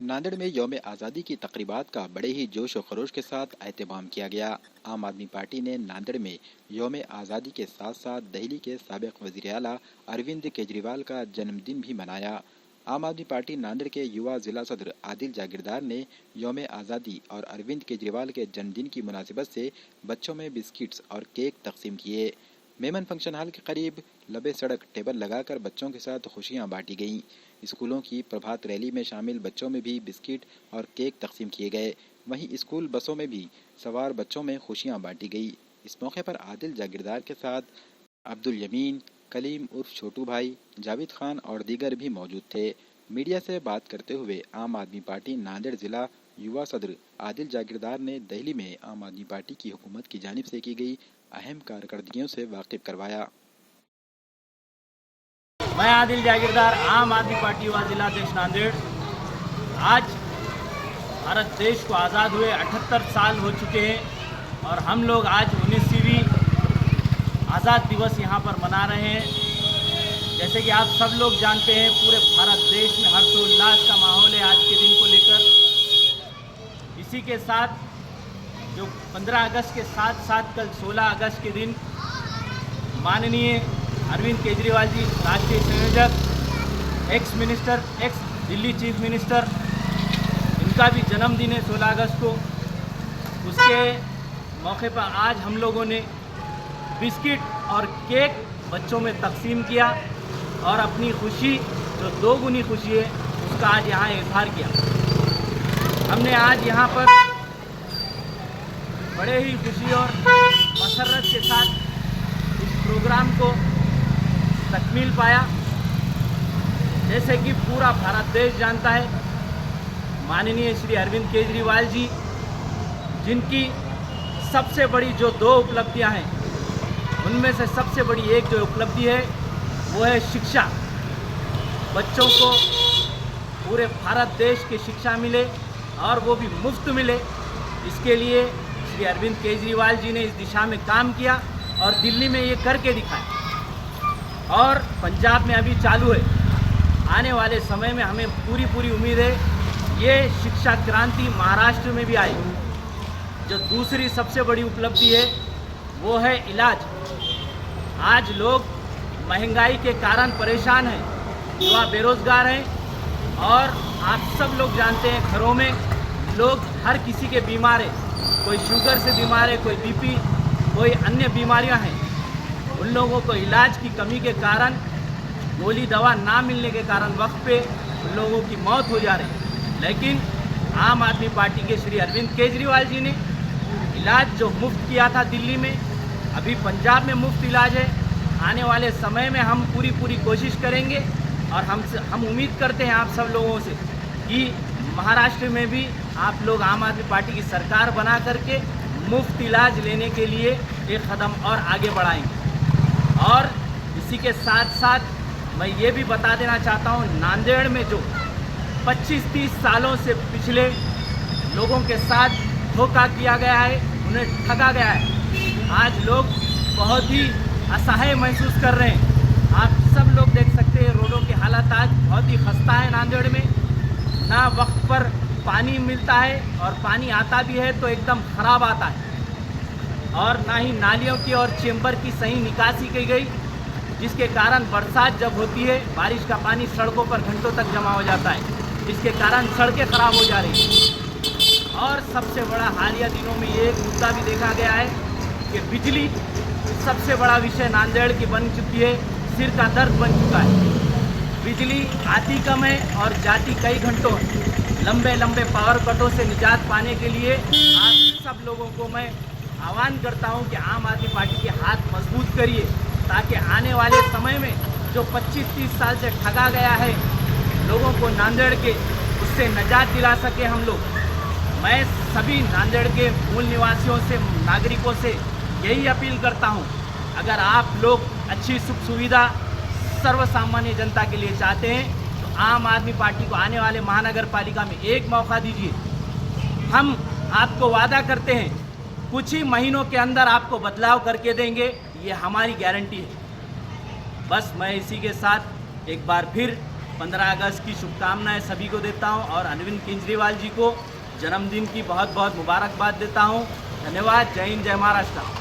नांदेड़ में यौम आज़ादी की तकरीबात का बड़े ही जोश और खरोश के साथ एहतमाम किया गया। आम आदमी पार्टी ने नांदेड़ में यौम आज़ादी के साथ साथ दिल्ली के साबिक वज़ीर आला अरविंद केजरीवाल का जन्मदिन भी मनाया। आम आदमी पार्टी नांदेड़ के युवा जिला सदर आदिल जागीरदार ने यौम आज़ादी और अरविंद केजरीवाल के जन्मदिन की मुनासिबत से बच्चों में बिस्किट्स और केक तकसीम किए। मेमन फंक्शन हॉल के करीब लबे सड़क टेबल लगाकर बच्चों के साथ खुशियां बांटी गईं। स्कूलों की प्रभात रैली में शामिल बच्चों में भी बिस्किट और केक तकसीम किए गए। वहीं स्कूल बसों में भी सवार बच्चों में खुशियां बांटी गई। इस मौके पर आदिल जागीरदार के साथ अब्दुल यमीन, कलीम उर्फ छोटू भाई, जावेद खान और दीगर भी मौजूद थे। मीडिया से बात करते हुए आम आदमी पार्टी नांदेड़ जिला युवा सदर आदिल जागीरदार ने दिल्ली में आम आदमी पार्टी की हुकूमत की जानिब से की गई अहम कारकर्दगियों से वाकिफ करवाया। मैं आदिल जागीरदार, आम आदमी पार्टी युवा जिला अध्यक्ष नांदेड़। आज भारत देश को आज़ाद हुए 78 साल हो चुके हैं और हम लोग आज 19वीं आज़ाद दिवस यहाँ पर मना रहे हैं। जैसे कि आप सब लोग जानते हैं, पूरे भारत देश में हर्षोल्लास का माहौल है आज के दिन को लेकर। इसी के साथ जो 15 अगस्त के साथ साथ कल 16 अगस्त के दिन माननीय अरविंद केजरीवाल जी, राष्ट्रीय संयोजक, ex minister, x Delhi chief minister, इनका भी जन्मदिन है 16 अगस्त को। उसके मौके पर आज हम लोगों ने बिस्किट और केक बच्चों में तकसीम किया और अपनी खुशी, जो दोगुनी खुशी है, उसका आज यहाँ इजहार किया। हमने आज यहाँ पर बड़े ही खुशी और मसरत के साथ इस प्रोग्राम को तकमील पाया। जैसे कि पूरा भारत देश जानता है, माननीय श्री अरविंद केजरीवाल जी, जिनकी सबसे बड़ी जो 2 उपलब्धियां हैं, उनमें से सबसे बड़ी एक जो उपलब्धि है वो है शिक्षा। बच्चों को पूरे भारत देश की शिक्षा मिले और वो भी मुफ्त मिले, इसके लिए श्री अरविंद केजरीवाल जी ने इस दिशा में काम किया और दिल्ली में ये करके दिखाया और पंजाब में अभी चालू है। आने वाले समय में हमें पूरी उम्मीद है ये शिक्षा क्रांति महाराष्ट्र में भी आएगी। जो दूसरी सबसे बड़ी उपलब्धि है वो है इलाज। आज लोग महंगाई के कारण परेशान हैं, युवा बेरोजगार हैं और आप सब लोग जानते हैं घरों में लोग हर किसी के बीमार है। कोई शुगर से बीमार है, कोई बीपी, कोई अन्य बीमारियां हैं। उन लोगों को इलाज की कमी के कारण, गोली दवा ना मिलने के कारण वक्त पे उन लोगों की मौत हो जा रही है। लेकिन आम आदमी पार्टी के श्री अरविंद केजरीवाल जी ने इलाज जो मुफ्त किया था दिल्ली में, अभी पंजाब में मुफ्त इलाज है। आने वाले समय में हम पूरी कोशिश करेंगे और हम उम्मीद करते हैं आप सब लोगों से कि महाराष्ट्र में भी आप लोग आम आदमी पार्टी की सरकार बना करके मुफ्त इलाज लेने के लिए एक कदम और आगे बढ़ाएंगे। और इसी के साथ साथ मैं ये भी बता देना चाहता हूँ, नांदेड़ में जो 25-30 सालों से पिछले लोगों के साथ धोखा किया गया है, उन्हें ठगा गया है, आज लोग बहुत ही असहाय महसूस कर रहे हैं। आप सब लोग देख सकते हैं रोडों की हालत आज बहुत ही खस्ता है। नांदेड़ में ना वक्त पर पानी मिलता है और पानी आता भी है तो एकदम ख़राब आता है, और ना ही नालियों की और चेंबर की सही निकासी की गई, जिसके कारण बरसात जब होती है बारिश का पानी सड़कों पर घंटों तक जमा हो जाता है, जिसके कारण सड़कें खराब हो जा रही हैं। और सबसे बड़ा हालिया दिनों में ये एक मुद्दा भी देखा गया है कि बिजली सबसे बड़ा विषय नांदेड़ की बन चुकी है, सिर का दर्द बन चुका है। बिजली आती कम है और जाती कई घंटों है। लंबे पावर कटों से निजात पाने के लिए आप सब लोगों को मैं आह्वान करता हूं कि आम आदमी पार्टी के हाथ मजबूत करिए, ताकि आने वाले समय में जो 25-30 साल से ठगा गया है लोगों को नांदेड़ के, उससे निजात दिला सके हम लोग। मैं सभी नांदेड़ के मूल निवासियों से, नागरिकों से यही अपील करता हूं, अगर आप लोग अच्छी सुख सुविधा सर्व सामान्य जनता के लिए चाहते हैं तो आम आदमी पार्टी को आने वाले महानगर पालिका में एक मौका दीजिए। हम आपको वादा करते हैं कुछ ही महीनों के अंदर आपको बदलाव करके देंगे, ये हमारी गारंटी है। बस मैं इसी के साथ एक बार फिर 15 अगस्त की शुभकामनाएं सभी को देता हूं और अरविंद केजरीवाल जी को जन्मदिन की बहुत बहुत मुबारकबाद देता हूं। धन्यवाद। जय हिंद, जय महाराष्ट्र।